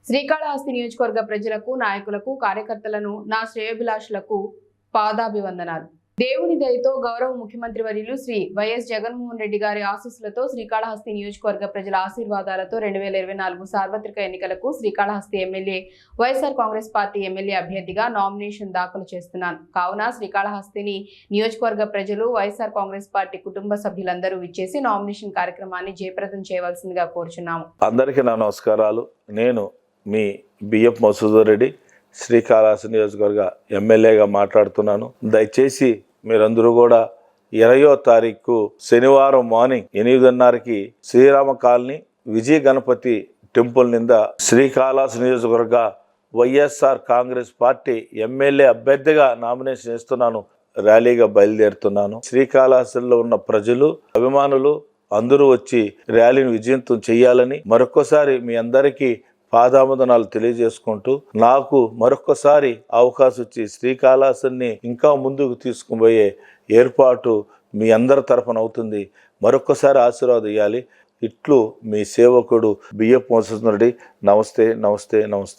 శ్రీకాళహస్తి నియోజకవర్గ ప్రజలకు, నాయకులకు, కార్యకర్తలను, నా శ్రేయోభిలాషులకు పాదాభివందనాలు. దేవుని దయతో గౌరవ ముఖ్యమంత్రి వర్యులు శ్రీ వైఎస్ జగన్మోహన్ రెడ్డి గారి ఆశీస్సులతో శ్రీకాళహస్తి నియోజకవర్గ ప్రజల ఆశీర్వాదాలతో 2024 సార్వత్రిక ఎన్నికలకు Srikalahasti MLA YSR Congress party MLA అభ్యర్థిగా నామినేషన్ దాఖలు చేస్తున్నాను. కావున శ్రీకాళహస్తిని నియోజకవర్గ ప్రజలు, వైఎస్ఆర్ కాంగ్రెస్ పార్టీ కుటుంబ సభ్యులందరూ విచ్చేసి నామినేషన్ కార్యక్రమాన్ని జయప్రదం చేయవలసిందిగా కోరుచున్నాము. అందరికీ నా నమస్కారాలు. నేను మీ బిఎఫ్ మసూదర్ రెడ్డి, శ్రీకాళహస్తి నియోజకవర్గ ఎమ్మెల్యేగా మాట్లాడుతున్నాను. దయచేసి మీరందరూ కూడా 20వ తారీఖు శనివారం మార్నింగ్ 8:30కి శ్రీరామ కాలనీ విజయ గణపతి టెంపుల్ నింద శ్రీకాళహస్తి నియోజకవర్గ వైఎస్ఆర్ కాంగ్రెస్ పార్టీ ఎమ్మెల్యే అభ్యర్థిగా నామినేషన్ ఇస్తున్నాను. ర్యాలీగా బయలుదేరుతున్నాను. శ్రీకాళహస్తిలో ఉన్న ప్రజలు, అభిమానులు అందరూ వచ్చి ర్యాలీని విజయవంతం చేయాలని మరొకసారి మీ అందరికీ పాదాభివందనాలు తెలియజేసుకుంటూ, నాకు మరొకసారి అవకాశం ఇచ్చి శ్రీకాళహస్తిని ఇంకా ముందుకు తీసుకుపోయే ఏర్పాటు మీ అందరి తరఫున అవుతుంది. మరొకసారి ఆశీర్వాదం ఇవ్వాలి. ఇట్లు మీ సేవకుడు బిఎఫ్ మసూదర్ రెడ్డి. నమస్తే, నమస్తే, నమస్తే.